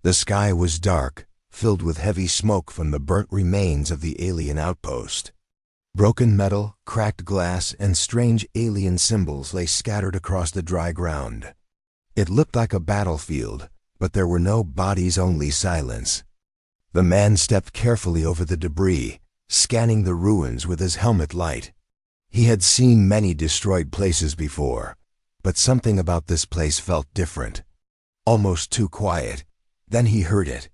The sky was dark, filled with heavy smoke from the burnt remains of the alien outpost. Broken metal, cracked glass, and strange alien symbols lay scattered across the dry ground. It looked like a battlefield, but there were no bodies, only silence. The man stepped carefully over the debris, scanning the ruins with his helmet light. He had seen many destroyed places before, but something about this place felt different, almost too quiet. Then he heard it,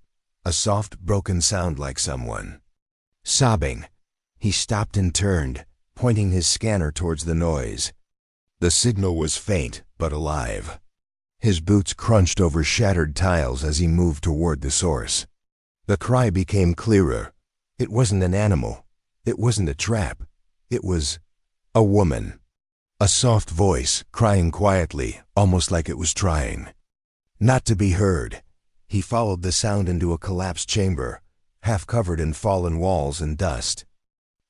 a soft, broken sound like someone sobbing. He stopped and turned, pointing his scanner towards the noise. The signal was faint, but alive. His boots crunched over shattered tiles as he moved toward the source. The cry became clearer. It wasn't an animal. It wasn't a trap. It was a woman. A soft voice, crying quietly, almost like it was trying not to be heard. He followed the sound into a collapsed chamber, half covered in fallen walls and dust.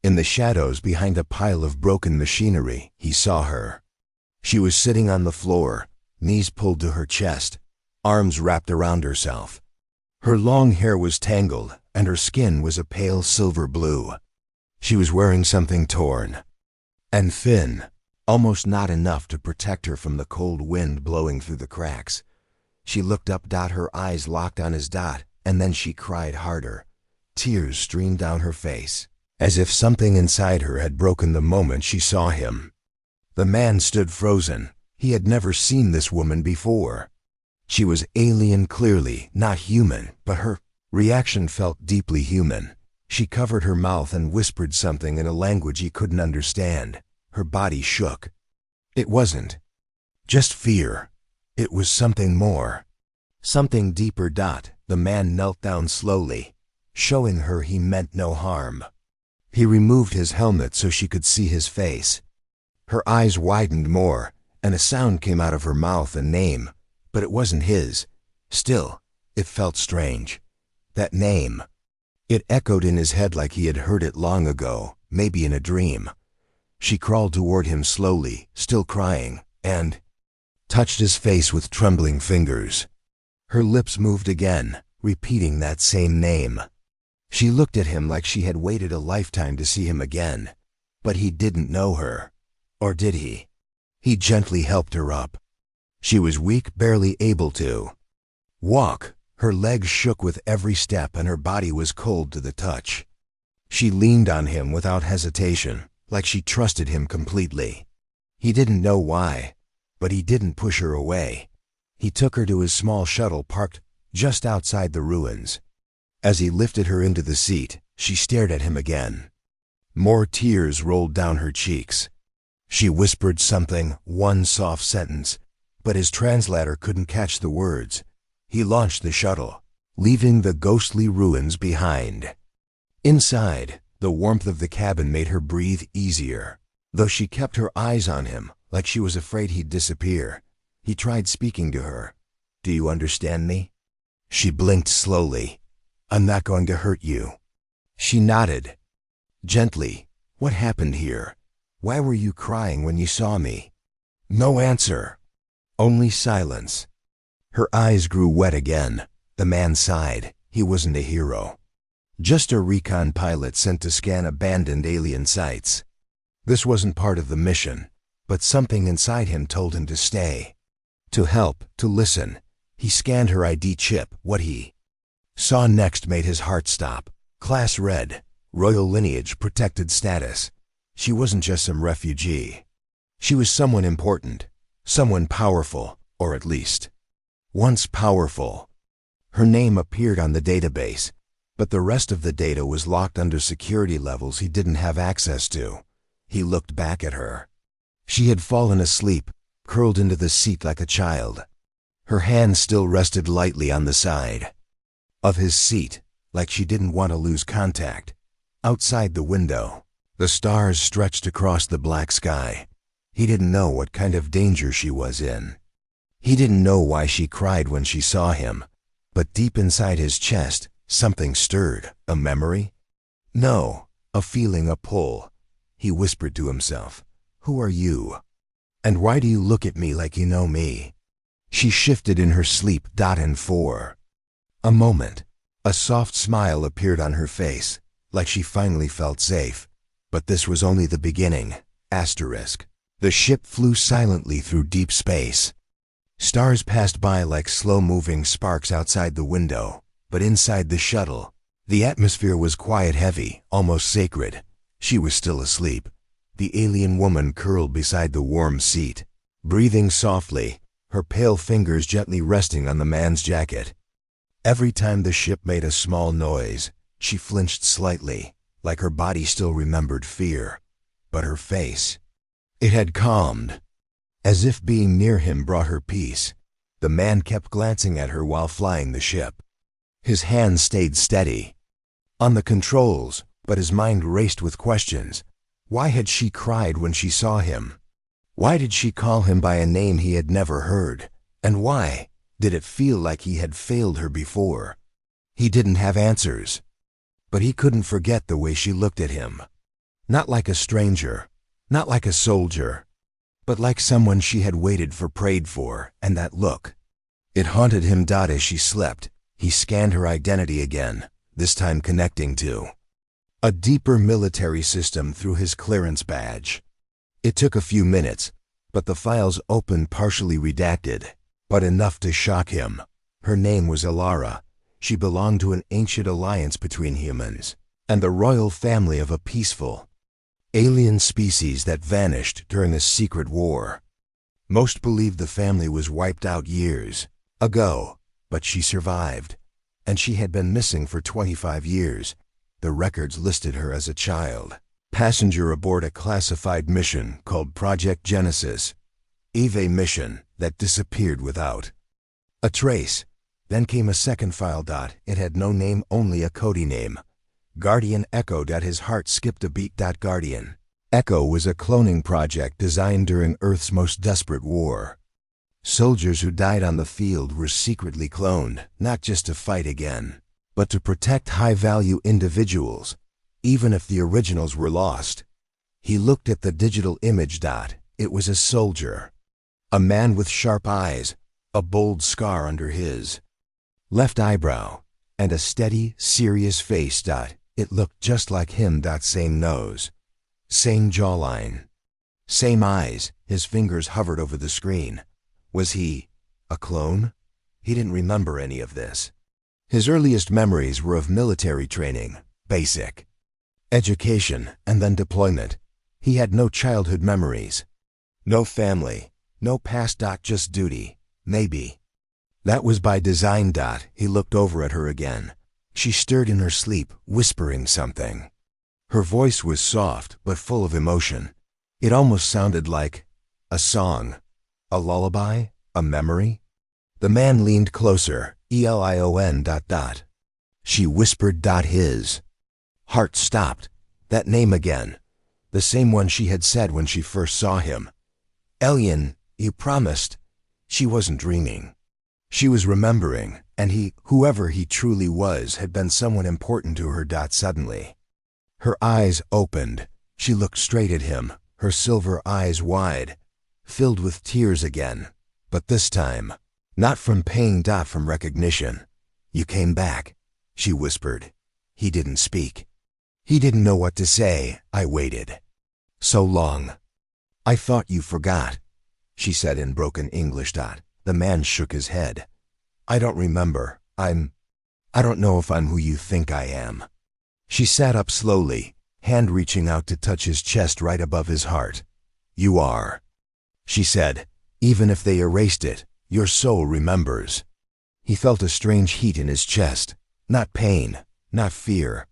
In the shadows behind a pile of broken machinery, he saw her. She was sitting on the floor, knees pulled to her chest, arms wrapped around herself. Her long hair was tangled, and her skin was a pale silver blue. She was wearing something torn and thin, almost not enough to protect her from the cold wind blowing through the cracks. She looked up, her eyes locked on his, and then she cried harder. Tears streamed down her face, as if something inside her had broken the moment she saw him. The man stood frozen. He had never seen this woman before. She was alien, clearly, not human, but her reaction felt deeply human. She covered her mouth and whispered something in a language he couldn't understand. Her body shook. It wasn't just fear. It was something more. Something deeper. The man knelt down slowly, showing her he meant no harm. He removed his helmet so she could see his face. Her eyes widened more, and a sound came out of her mouth, a name, but it wasn't his. Still, it felt strange. That name. It echoed in his head like he had heard it long ago, maybe in a dream. She crawled toward him slowly, still crying, and touched his face with trembling fingers. Her lips moved again, repeating that same name. She looked at him like she had waited a lifetime to see him again. But he didn't know her. Or did he? He gently helped her up. She was weak, barely able to walk. Her legs shook with every step and her body was cold to the touch. She leaned on him without hesitation, like she trusted him completely. He didn't know why, but he didn't push her away. He took her to his small shuttle parked just outside the ruins. As he lifted her into the seat, she stared at him again. More tears rolled down her cheeks. She whispered something, one soft sentence, but his translator couldn't catch the words. He launched the shuttle, leaving the ghostly ruins behind. Inside, the warmth of the cabin made her breathe easier, though she kept her eyes on him, like she was afraid he'd disappear. He tried speaking to her. "Do you understand me?" She blinked slowly. "I'm not going to hurt you." She nodded. Gently. "What happened here? Why were you crying when you saw me?" No answer. Only silence. Her eyes grew wet again. The man sighed. He wasn't a hero. Just a recon pilot sent to scan abandoned alien sites. This wasn't part of the mission, but something inside him told him to stay. To help, to listen. He scanned her ID chip. What he saw next made his heart stop. Class red, royal lineage, protected status. She wasn't just some refugee. She was someone important, someone powerful, or at least once powerful. Her name appeared on the database, but the rest of the data was locked under security levels he didn't have access to. He looked back at her. She had fallen asleep, curled into the seat like a child. Her hand still rested lightly on the side of his seat, like she didn't want to lose contact. Outside the window, the stars stretched across the black sky. He didn't know what kind of danger she was in. He didn't know why she cried when she saw him, but deep inside his chest, something stirred. A memory? No, a feeling, a pull. He whispered to himself, "Who are you? And why do you look at me like you know me?" She shifted in her sleep. And 4 A moment. A soft smile appeared on her face, like she finally felt safe. But this was only the beginning. Asterisk. The ship flew silently through deep space. Stars passed by like slow-moving sparks outside the window, but inside the shuttle, the atmosphere was quiet, heavy, almost sacred. She was still asleep. The alien woman curled beside the warm seat, breathing softly, her pale fingers gently resting on the man's jacket. Every time the ship made a small noise, she flinched slightly, like her body still remembered fear. But her face, it had calmed, as if being near him brought her peace. The man kept glancing at her while flying the ship. His hands stayed steady on the controls, but his mind raced with questions. Why had she cried when she saw him? Why did she call him by a name he had never heard? And why did it feel like he had failed her before? He didn't have answers, but he couldn't forget the way she looked at him. Not like a stranger, not like a soldier, but like someone she had waited for, prayed for, and that look, it haunted him. As she slept, he scanned her identity again, this time connecting to a deeper military system through his clearance badge. It took a few minutes, but the files opened, partially redacted, but enough to shock him. Her name was Ilara. She belonged to an ancient alliance between humans and the royal family of a peaceful alien species that vanished during a secret war. Most believed the family was wiped out years ago, but she survived, and she had been missing for 25 years. The records listed her as a child, passenger aboard a classified mission called Project Genesis, EVA mission that disappeared without a trace. Then came a second file. It had no name, only a codey name, Guardian Echo. His heart skipped a beat. Guardian Echo was a cloning project designed during Earth's most desperate war. Soldiers who died on the field were secretly cloned, not just to fight again, but to protect high-value individuals, even if the originals were lost. He looked at the digital image. It was a soldier, a man with sharp eyes, a bold scar under his left eyebrow, and a steady, serious face. It looked just like him. Same nose, same jawline, same eyes. His fingers hovered over the screen. Was he a clone? He didn't remember any of this. His earliest memories were of military training, basic education, and then deployment. He had no childhood memories, no family, no past. Just duty, maybe. That was by design. He looked over at her again. She stirred in her sleep, whispering something. Her voice was soft but full of emotion. It almost sounded like a song, a lullaby, a memory. The man leaned closer. Elion. She whispered. His heart stopped. That name again, the same one she had said when she first saw him. Elion, you promised. She wasn't dreaming. She was remembering, and he, whoever he truly was, had been someone important to her. Suddenly, her eyes opened. She looked straight at him, her silver eyes wide, filled with tears again. But this time, not from pain. From recognition. You came back, she whispered. He didn't speak. He didn't know what to say. I waited so long. I thought you forgot, she said in broken English. The man shook his head. I don't remember. I don't know if I'm who you think I am. She sat up slowly, hand reaching out to touch his chest right above his heart. You are, she said. Even if they erased it, your soul remembers. He felt a strange heat in his chest. Not pain, not fear,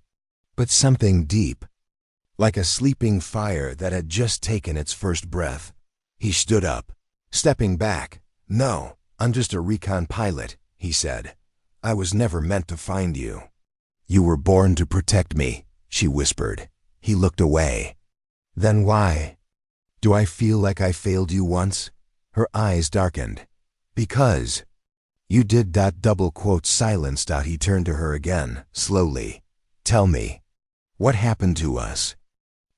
but something deep, like a sleeping fire that had just taken its first breath. He stood up, stepping back. No, I'm just a recon pilot, he said. I was never meant to find you. You were born to protect me, she whispered. He looked away. Then why do I feel like I failed you once? Her eyes darkened. Because you did. Double quote silence. He turned to her again, slowly. Tell me, what happened to us?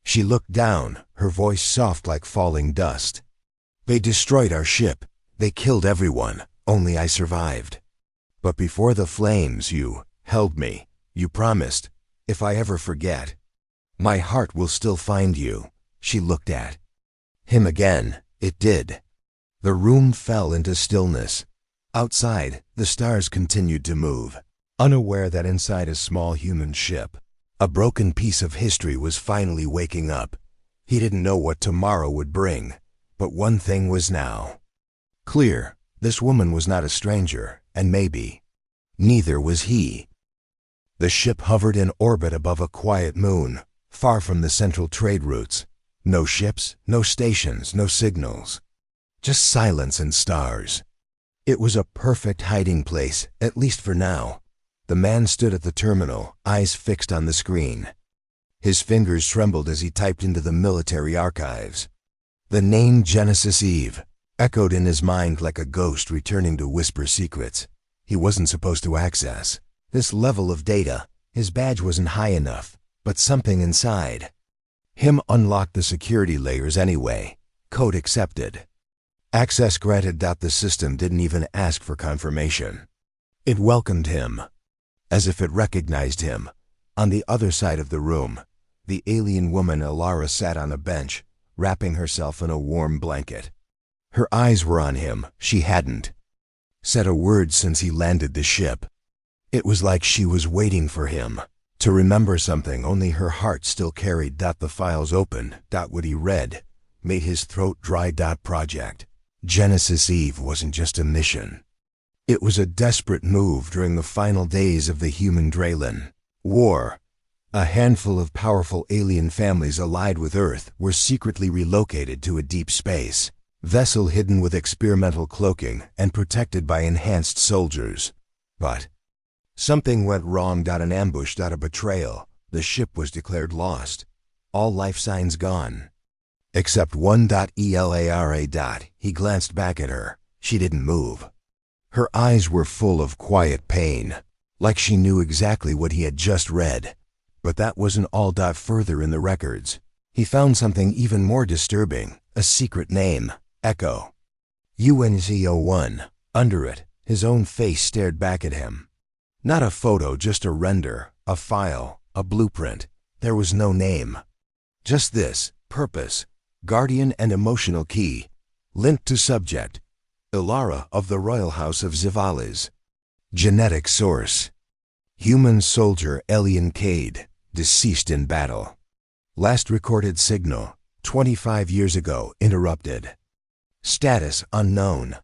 She looked down, her voice soft like falling dust. They destroyed our ship. They killed everyone. Only I survived. But before the flames you held me. You promised, if I ever forget, my heart will still find you. She looked at him again. It did. The room fell into stillness. Outside, the stars continued to move, unaware that inside a small human ship, a broken piece of history was finally waking up. He didn't know what tomorrow would bring, but one thing was now clear. This woman was not a stranger, and maybe neither was he. The ship hovered in orbit above a quiet moon, far from the central trade routes. No ships, no stations, no signals. Just silence and stars. It was a perfect hiding place, at least for now. The man stood at the terminal, eyes fixed on the screen. His fingers trembled as he typed into the military archives. The name Genesis Eve echoed in his mind like a ghost returning to whisper secrets he wasn't supposed to access. This level of data, his badge wasn't high enough, but something inside him unlocked the security layers anyway. Code accepted. Access granted. The system didn't even ask for confirmation. It welcomed him, as if it recognized him. On the other side of the room, the alien woman Ilara sat on a bench, wrapping herself in a warm blanket. Her eyes were on him. She hadn't said a word since he landed the ship. It was like she was waiting for him to remember something only her heart still carried. The files opened. What he read made his throat dry. Project Genesis Eve wasn't just a mission. It was a desperate move during the final days of the human Draylen War. A handful of powerful alien families allied with Earth were secretly relocated to a deep space vessel hidden with experimental cloaking and protected by enhanced soldiers. But something went wrong. An ambush. A betrayal. The ship was declared lost. All life signs gone. Except one. Elara. He glanced back at her. She didn't move. Her eyes were full of quiet pain, like she knew exactly what he had just read. But that wasn't all. Further in the records, he found something even more disturbing. A secret name. Echo. UNZ01. Under it, his own face stared back at him. Not a photo, just a render, a file, a blueprint. There was no name. Just this: purpose, guardian and emotional key. Linked to subject: Ilara of the Royal House of Zivalis. Genetic source: human soldier Elian Cade, deceased in battle. Last recorded signal: 25 years ago, interrupted. Status: unknown.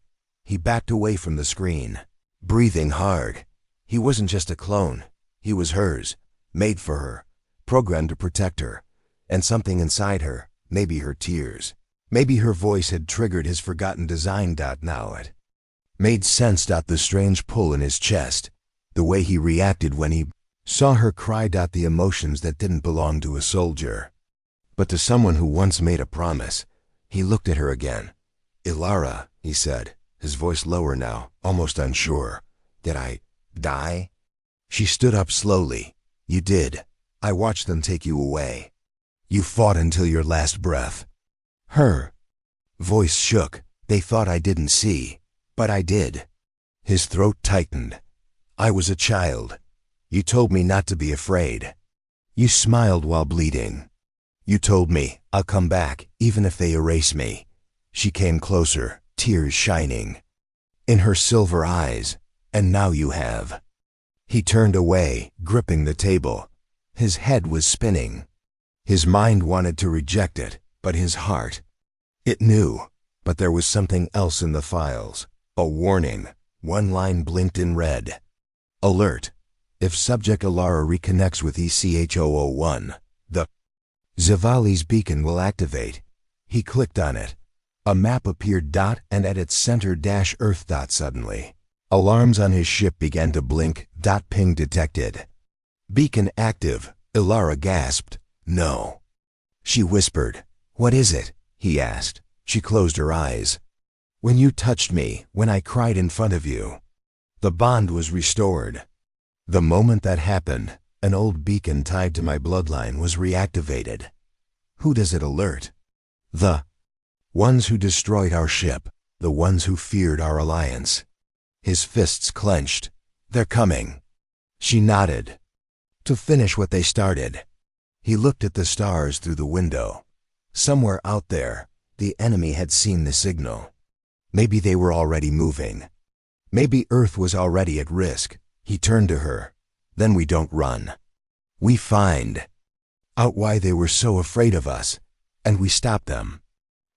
He backed away from the screen, breathing hard. He wasn't just a clone. He was hers, made for her, programmed to protect her. And something inside her, maybe her tears, maybe her voice, had triggered his forgotten design. Now it made sense. The strange pull in his chest, the way he reacted when he saw her cry. The emotions that didn't belong to a soldier, but to someone who once made a promise. He looked at her again. Ilara, he said, his voice lower now, almost unsure. Did I die? She stood up slowly. You did. I watched them take you away. You fought until your last breath. Her voice shook. They thought I didn't see, but I did. His throat tightened. I was a child. You told me not to be afraid. You smiled while bleeding. You told me, I'll come back, even if they erase me. She came closer, tears shining in her silver eyes. And now you have. He turned away, gripping the table. His head was spinning. His mind wanted to reject it, but his heart, it knew. But there was something else in the files. A warning. One line blinked in red. Alert. If subject Ilara reconnects with ECH001, the Zivali's beacon will activate. He clicked on it. A map appeared. And at its center Earth. Suddenly, alarms on his ship began to blink. Ping detected. Beacon active. Ilara gasped. No. She whispered. What is it? He asked. She closed her eyes. When you touched me, when I cried in front of you. The bond was restored. The moment that happened, an old beacon tied to my bloodline was reactivated. Who does it alert? The ones who destroyed our ship, the ones who feared our alliance. His fists clenched. They're coming. She nodded. To finish what they started. He looked at the stars through the window. Somewhere out there, the enemy had seen the signal. Maybe they were already moving. Maybe Earth was already at risk. He turned to her. Then we don't run. We find out why they were so afraid of us, and we stop them.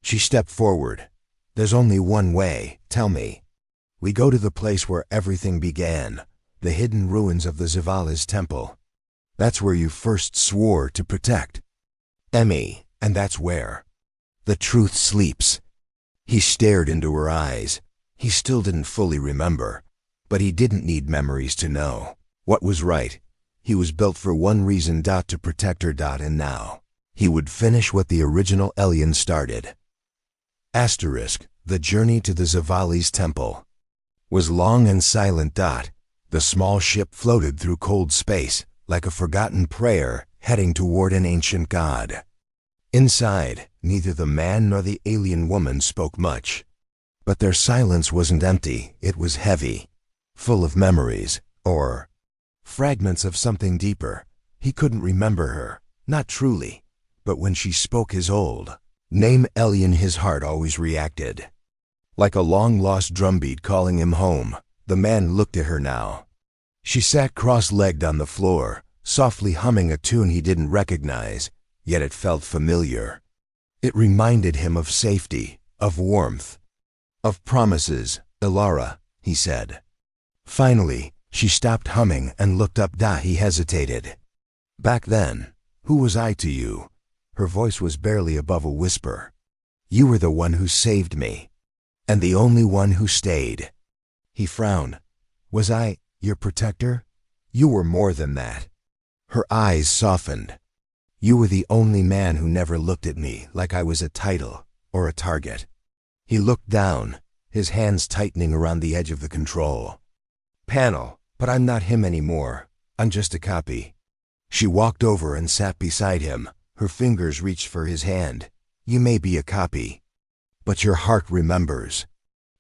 She stepped forward. There's only one way, tell me. We go to the place where everything began, the hidden ruins of the Zavala's temple. That's where you first swore to protect Emmy, and that's where the truth sleeps. He stared into her eyes. He still didn't fully remember, but he didn't need memories to know what was right. He was built for one reason, to protect her, and now he would finish what the original alien started. Asterisk, the journey to the Zavali's temple was long and silent. The small ship floated through cold space, like a forgotten prayer heading toward an ancient god. Inside, neither the man nor the alien woman spoke much. But their silence wasn't empty, it was heavy, full of memories, or fragments of something deeper. He couldn't remember her, not truly, but when she spoke his old name alien, his heart always reacted. Like a long-lost drumbeat calling him home, the man looked at her now. She sat cross-legged on the floor, softly humming a tune he didn't recognize, yet it felt familiar. It reminded him of safety, of warmth, of promises. Ilara, he said. Finally, she stopped humming and looked up. He hesitated. Back then, who was I to you? Her voice was barely above a whisper. You were the one who saved me, and the only one who stayed. He frowned. Was I your protector? You were more than that. Her eyes softened. You were the only man who never looked at me like I was a title or a target. He looked down, his hands tightening around the edge of the control panel. But I'm not him anymore. I'm just a copy. She walked over and sat beside him. Her fingers reached for his hand. You may be a copy, but your heart remembers.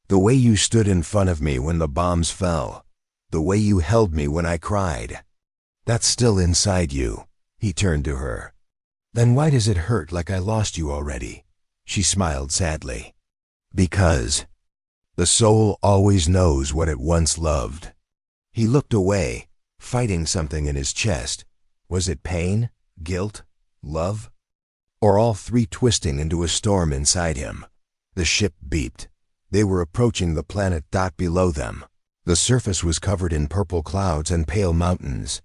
The way you stood in front of me when the bombs fell. The way you held me when I cried. That's still inside you. He turned to her. Then why does it hurt like I lost you already? She smiled sadly. Because the soul always knows what it once loved. He looked away, fighting something in his chest. Was it pain, guilt, love? Or all three twisting into a storm inside him? The ship beeped. They were approaching the planet. Below them, the surface was covered in purple clouds and pale mountains.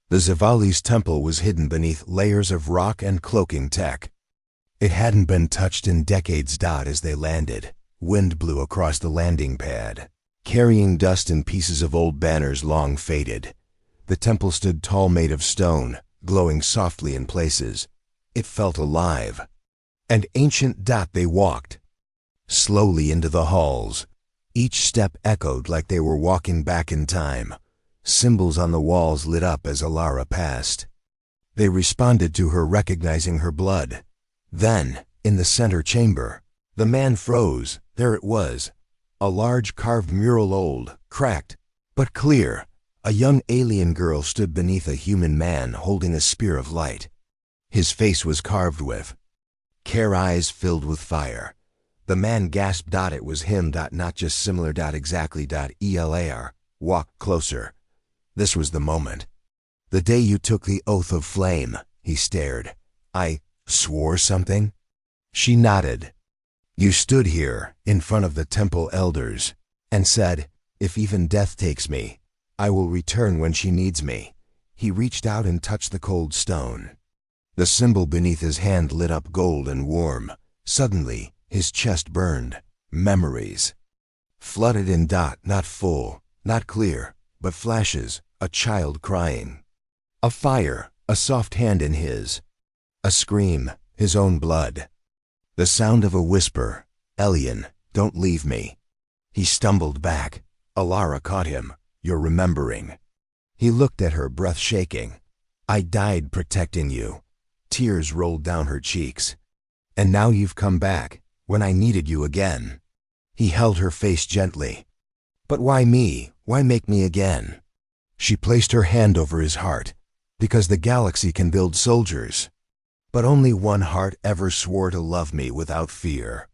The Zavali's temple was hidden beneath layers of rock and cloaking tech. It hadn't been touched in decades. As they landed, wind blew across the landing pad, carrying dust and pieces of old banners long faded. The temple stood tall, made of stone, glowing softly in places. It felt alive and ancient. They walked slowly into the halls. Each step echoed like they were walking back in time. Symbols on the walls lit up as Ilara passed. They responded to her, recognizing her blood. Then, in the center chamber, the man froze. There it was, a large carved mural, old, cracked, but clear. A young alien girl stood beneath a human man holding a spear of light. His face was carved with care, eyes filled with fire. The man gasped. It was him. Not just similar. Exactly. Elar walked closer. This was the moment. The day you took the oath of flame. He stared. I swore something? She nodded. You stood here, in front of the temple elders, and said, if even death takes me, I will return when she needs me. He reached out and touched the cold stone. The symbol beneath his hand lit up gold and warm. Suddenly, his chest burned. Memories flooded in. Not full, not clear, but flashes. A child crying. A fire, a soft hand in his. A scream, his own blood. The sound of a whisper. Elian, don't leave me. He stumbled back. Ilara caught him. You're remembering. He looked at her, breath shaking. I died protecting you. Tears rolled down her cheeks. And now you've come back, when I needed you again. He held her face gently. But why me? Why make me again? She placed her hand over his heart, because the galaxy can build soldiers. But only one heart ever swore to love me without fear.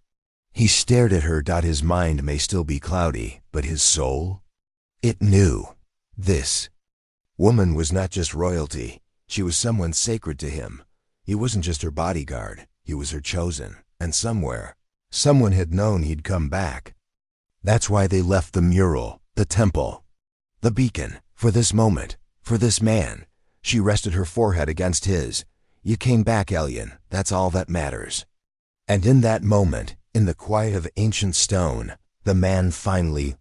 He stared at her. His mind may still be cloudy, but his soul? It knew. This woman was not just royalty. She was someone sacred to him. He wasn't just her bodyguard. He was her chosen. And somewhere, someone had known he'd come back. That's why they left the mural, the temple, the beacon, for this moment, for this man. She rested her forehead against his. You came back, alien. That's all that matters. And in that moment, in the quiet of ancient stone, the man finally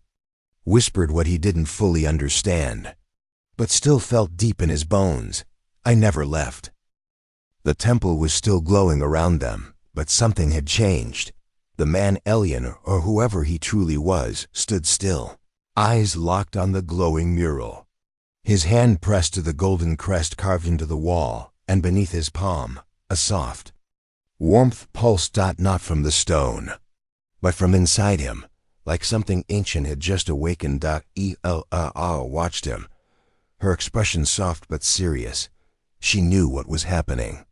whispered what he didn't fully understand, but still felt deep in his bones. I never left. The temple was still glowing around them, but something had changed. The man, alien, or whoever he truly was, stood still, eyes locked on the glowing mural. His hand pressed to the golden crest carved into the wall, and beneath his palm, a soft warmth pulsed, not from the stone, but from inside him, like something ancient had just awakened. Ella watched him, her expression soft but serious. She knew what was happening.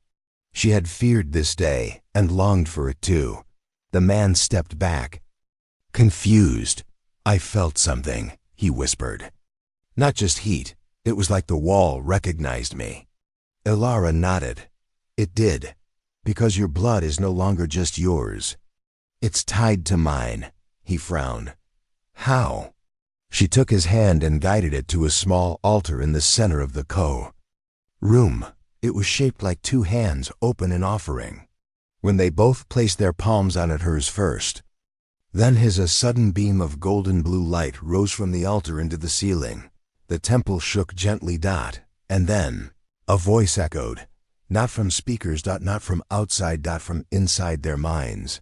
She had feared this day, and longed for it too. The man stepped back, confused. I felt something, he whispered. Not just heat, it was like the wall recognized me. Ilara nodded. It did, because your blood is no longer just yours. It's tied to mine, he frowned. How? She took his hand and guided it to a small altar in the center of the room. It was shaped like two hands open in offering. When they both placed their palms on it, hers first. Then a sudden beam of golden blue light rose from the altar into the ceiling. The temple shook gently. And then a voice echoed, not from speakers. Not from outside. From inside their minds.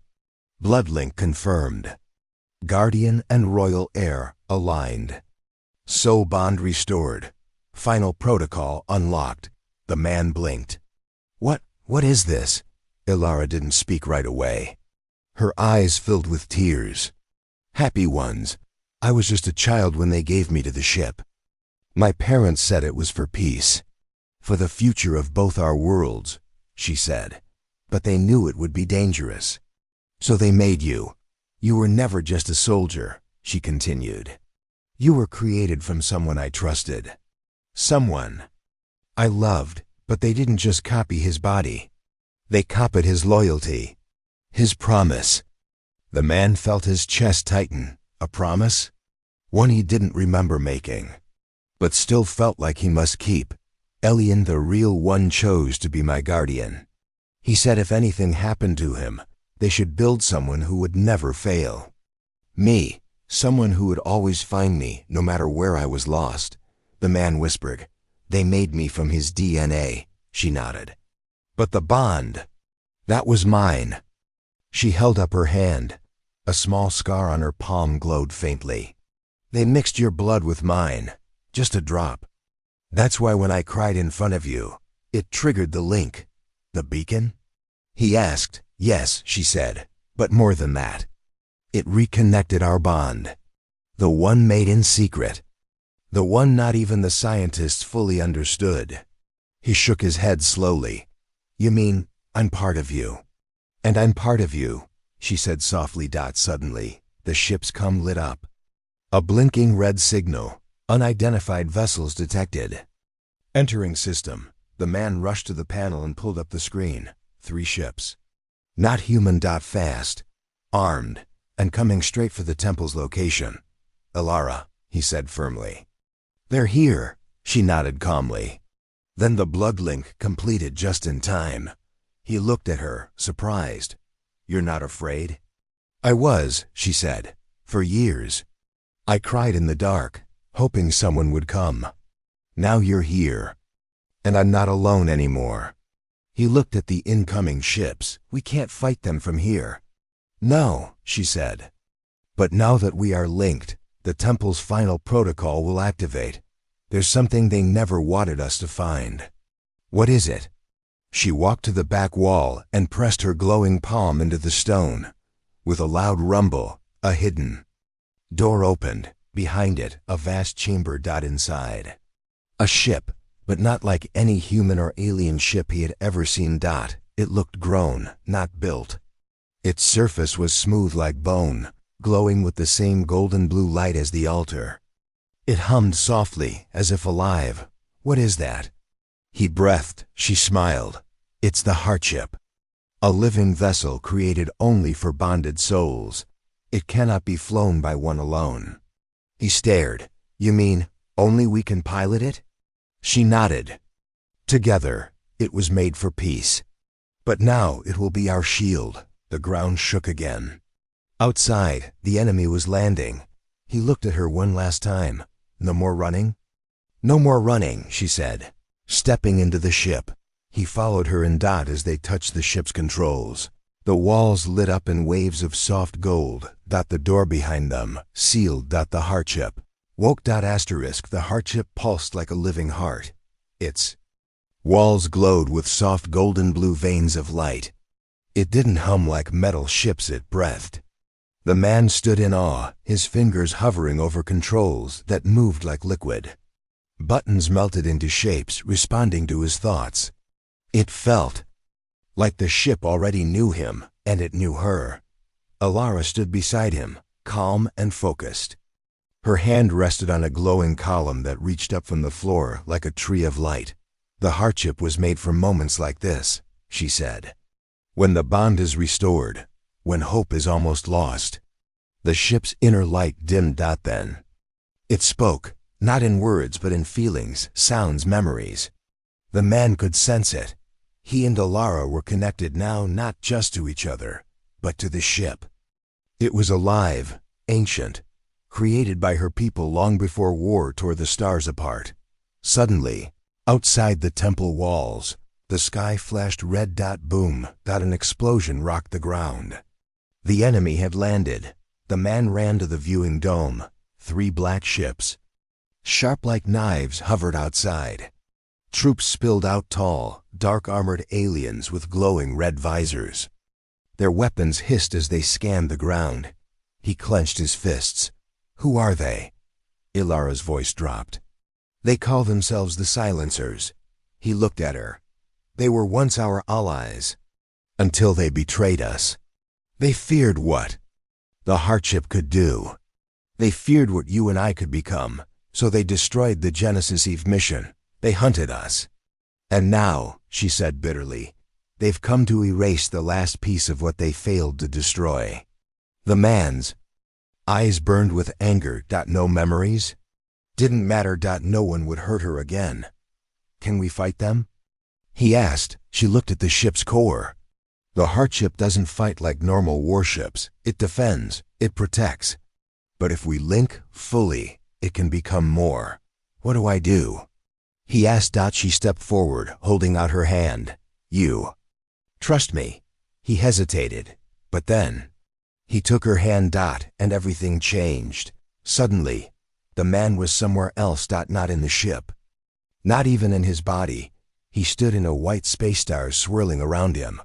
Bloodlink confirmed. Guardian and royal heir aligned. Soul bond restored. Final protocol unlocked. The man blinked. What is this? Ilara didn't speak right away. Her eyes filled with tears. Happy ones. I was just a child when they gave me to the ship. My parents said it was for peace. For the future of both our worlds, she said. But they knew it would be dangerous. So they made you. You were never just a soldier, she continued. You were created from someone I trusted. Someone I loved, but they didn't just copy his body. They copied his loyalty, his promise. The man felt his chest tighten. A promise? One he didn't remember making, but still felt like he must keep. Elian, the real one, chose to be my guardian. He said if anything happened to him, they should build someone who would never fail. Me, someone who would always find me, no matter where I was lost. The man whispered. They made me from his DNA, she nodded. But the bond, that was mine. She held up her hand. A small scar on her palm glowed faintly. They mixed your blood with mine, just a drop. That's why when I cried in front of you, it triggered the link. The beacon? He asked. Yes, she said, but more than that. It reconnected our bond. The one made in secret. The one not even the scientists fully understood. He shook his head slowly. You mean, I'm part of you. And I'm part of you, she said softly. Suddenly, the ship's com lit up. A blinking red signal. Unidentified vessels detected. Entering system. The man rushed to the panel and pulled up the screen. 3 ships. Not human. Fast. Armed. And coming straight for the temple's location. Ilara, he said firmly. They're here, she nodded calmly. Then the blood link completed just in time. He looked at her, surprised. You're not afraid? I was, she said, for years. I cried in the dark, hoping someone would come. Now you're here. And I'm not alone anymore. He looked at the incoming ships. We can't fight them from here. No, she said. But now that we are linked, the temple's final protocol will activate. There's something they never wanted us to find. What is it? She walked to the back wall and pressed her glowing palm into the stone. With a loud rumble, a hidden door opened. Behind it, a vast chamber. Inside, A ship, but not like any human or alien ship he had ever seen. It looked grown, not built. Its surface was smooth like bone, glowing with the same golden blue light as the altar. It hummed softly, as if alive. "What is that?" He breathed. She smiled. "It's the heartship. A living vessel created only for bonded souls. It cannot be flown by one alone." He stared. "You mean, only we can pilot it?" She nodded. "Together, it was made for peace. But now it will be our shield." The ground shook again. Outside, the enemy was landing. He looked at her one last time. "No more running?" "No more running," she said, stepping into the ship. He followed her and as they touched the ship's controls. The walls lit up in waves of soft gold. The door behind them, sealed. The heartship. Woke. The heartship pulsed like a living heart. Its walls glowed with soft golden blue veins of light. It didn't hum like metal ships, it breathed. The man stood in awe, his fingers hovering over controls that moved like liquid. Buttons melted into shapes, responding to his thoughts. It felt like the ship already knew him, and it knew her. Alara stood beside him, calm and focused. Her hand rested on a glowing column that reached up from the floor like a tree of light. "The heartship was made for moments like this," she said. "When the bond is restored, when hope is almost lost." The ship's inner light dimmed. Then it spoke, not in words but in feelings, sounds, memories. The man could sense it. He and Alara were connected now, not just to each other, but to the ship. It was alive, ancient, created by her people long before war tore the stars apart. Suddenly, outside the temple walls, the sky flashed red. Boom. An explosion rocked the ground. The enemy had landed. The man ran to the viewing dome. 3 black ships, sharp like knives, hovered outside. Troops spilled out, tall, dark-armored aliens with glowing red visors. Their weapons hissed as they scanned the ground. He clenched his fists. "Who are they?" Ilara's voice dropped. "They call themselves the Silencers." He looked at her. "They were once our allies, until they betrayed us. They feared what the heartship could do. They feared what you and I could become, so they destroyed the Genesis Eve mission. They hunted us. And now," she said bitterly, "they've come to erase the last piece of what they failed to destroy." The man's eyes burned with anger. "No memories? Didn't matter. No one would hurt her again. Can we fight them?" He asked. She looked at the ship's core. "The heartship doesn't fight like normal warships. It defends, it protects. But if we link fully, it can become more. What do I do?" He asked. She stepped forward, holding out her hand. "You trust me." He hesitated, but then he took her hand. And everything changed. Suddenly, the man was somewhere else. Not in the ship. Not even in his body. He stood in a white space star swirling around him.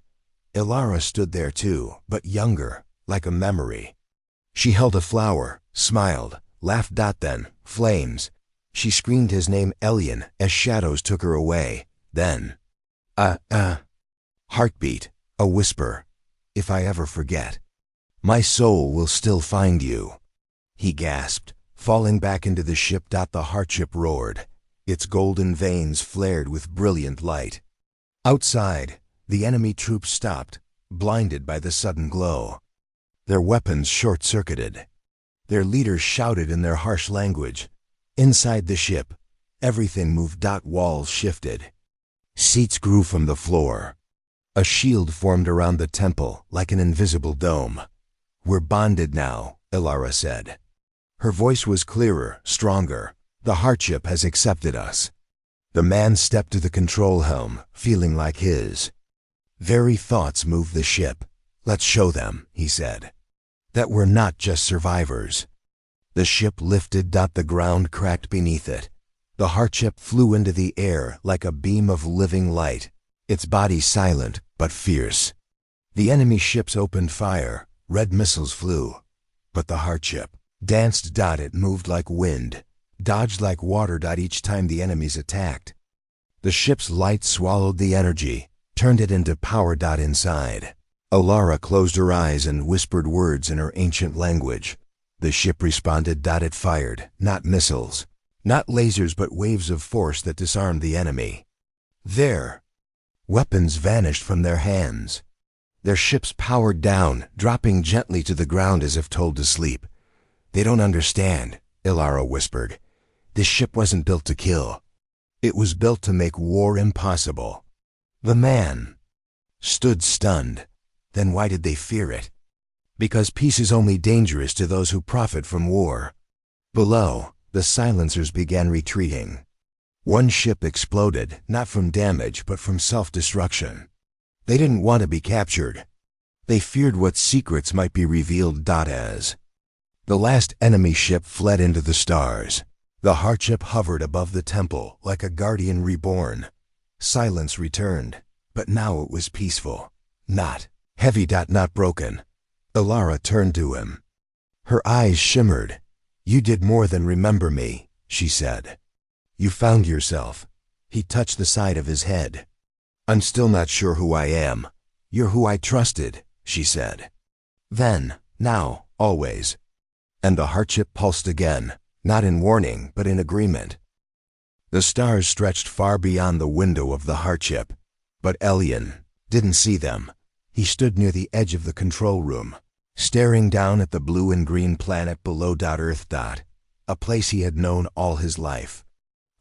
Ilara stood there too, but younger, like a memory. She held a flower, smiled, laughed. Then, flames. She screamed his name, Elian, as shadows took her away. Then, heartbeat, a whisper. "If I ever forget, my soul will still find you." He gasped, falling back into the ship. The heartship roared. Its golden veins flared with brilliant light. Outside, the enemy troops stopped, blinded by the sudden glow. Their weapons short-circuited. Their leaders shouted in their harsh language. Inside the ship, everything moved. Walls shifted. Seats grew from the floor. A shield formed around the temple, like an invisible dome. "We're bonded now," Ilara said. Her voice was clearer, stronger. "The heartship has accepted us." The man stepped to the control helm, feeling like his very thoughts moved the ship. "Let's show them," he said, "that we're not just survivors." The ship lifted. The ground cracked beneath it. The heartship flew into the air like a beam of living light, its body silent but fierce. The enemy ships opened fire. Red missiles flew. But the heartship danced. It moved like wind, dodged like water. Each time the enemies attacked, the ship's light swallowed the energy, turned it into power. Inside, Alara closed her eyes and whispered words in her ancient language. The ship responded. It fired, not missiles, not lasers, but waves of force that disarmed the enemy. Their weapons vanished from their hands. Their ships powered down, dropping gently to the ground as if told to sleep. "They don't understand," Alara whispered. "This ship wasn't built to kill. It was built to make war impossible." The man stood stunned. Then why did they fear it? Because peace is only dangerous to those who profit from war. Below, the silencers began retreating. One ship exploded, not from damage, but from self-destruction. They didn't want to be captured. They feared what secrets might be revealed. As the last enemy ship fled into the stars, the heart ship hovered above the temple like a guardian reborn. Silence returned, but now it was peaceful. Not heavy. Not broken. Alara turned to him. Her eyes shimmered. "You did more than remember me," she said. "You found yourself." He touched the side of his head. "I'm still not sure who I am." "You're who I trusted," she said. "Then, now, always." And the heart ship pulsed again, not in warning, but in agreement. The stars stretched far beyond the window of the heart ship, but Elian didn't see them. He stood near the edge of the control room, staring down at the blue and green planet below. Earth. A place he had known all his life.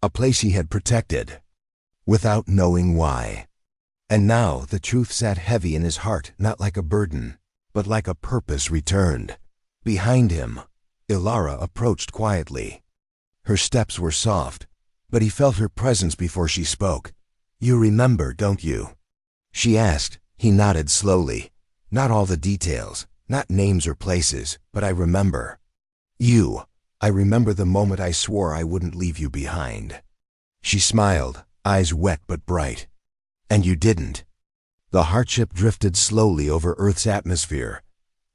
A place he had protected, without knowing why. And now the truth sat heavy in his heart, not like a burden, but like a purpose returned. Behind him, Alara approached quietly. Her steps were soft, but he felt her presence before she spoke. "You remember, don't you?" she asked. He nodded slowly. "Not all the details, not names or places, but I remember. You. I remember the moment I swore I wouldn't leave you behind." She smiled, eyes wet but bright. "And you didn't." The heart ship drifted slowly over Earth's atmosphere,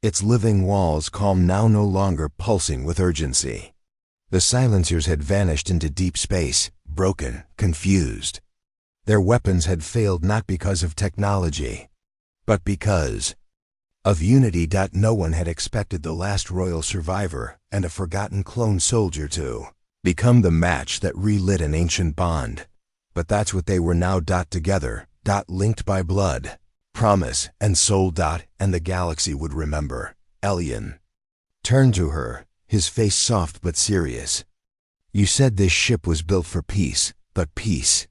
its living walls calm now, no longer pulsing with urgency. The silencers had vanished into deep space, broken, confused. Their weapons had failed not because of technology, but because of unity. No one had expected the last royal survivor and a forgotten clone soldier to become the match that relit an ancient bond. But that's what they were now. Together, linked by blood, promise, and soul. And the galaxy would remember. Elian turned to her, his face soft but serious. "You said this ship was built for peace, but peace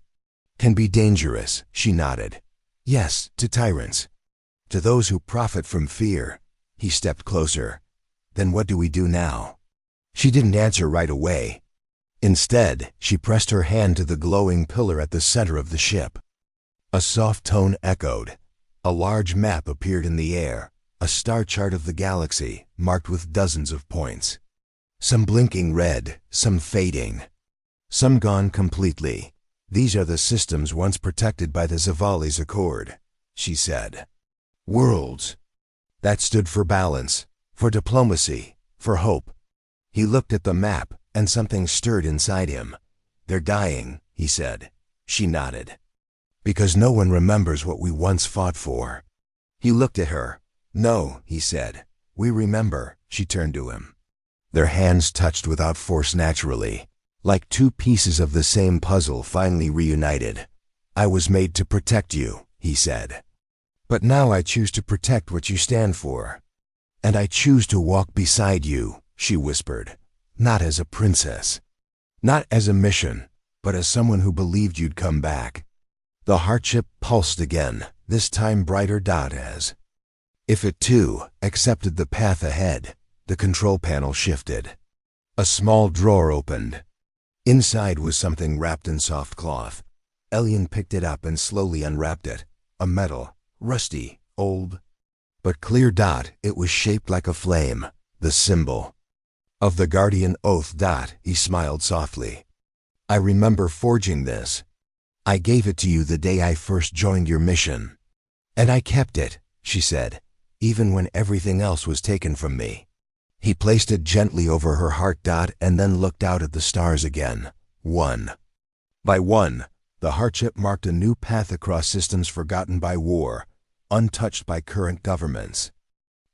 can be dangerous." She nodded. "Yes, to tyrants. To those who profit from fear." He stepped closer. "Then what do we do now?" She didn't answer right away. Instead, she pressed her hand to the glowing pillar at the center of the ship. A soft tone echoed. A large map appeared in the air, a star chart of the galaxy, marked with dozens of points. Some blinking red, some fading, some gone completely. "These are the systems once protected by the Zavali's Accord," she said. "Worlds." That stood for balance, for diplomacy, for hope. He looked at the map, and something stirred inside him. "They're dying," he said. She nodded. "Because no one remembers what we once fought for." He looked at her. "No," he said. "We remember." She turned to him. Their hands touched without force, naturally, like two pieces of the same puzzle finally reunited. "I was made to protect you," he said. "But now I choose to protect what you stand for. And I choose to walk beside you," she whispered. "Not as a princess, not as a mission, but as someone who believed you'd come back." The heart ship pulsed again, this time brighter. As if it too accepted the path ahead, the control panel shifted. A small drawer opened. Inside was something wrapped in soft cloth. Elian picked it up and slowly unwrapped it. A metal, rusty, old, but clear. It was shaped like a flame, the symbol of the guardian oath. He smiled softly. "I remember forging this. I gave it to you the day I first joined your mission. And I kept it," she said, "even when everything else was taken from me." He placed it gently over her heart dot and then looked out at the stars again. One by one, the heart-ship marked a new path across systems forgotten by war, untouched by current governments.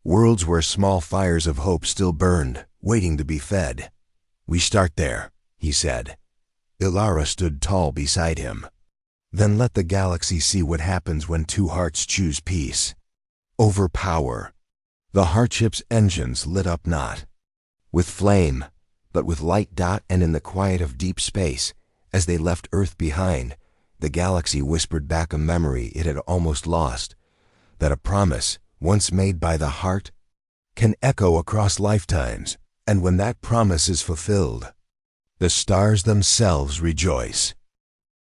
Worlds where small fires of hope still burned, waiting to be fed. "We start there," he said. Ilara stood tall beside him. "Then let the galaxy see what happens when two hearts choose peace over power." The heart-ship's engines lit up not with flame, but with light dot, and in the quiet of deep space, as they left Earth behind, the galaxy whispered back a memory it had almost lost, that a promise, once made by the heart, can echo across lifetimes, and when that promise is fulfilled, the stars themselves rejoice.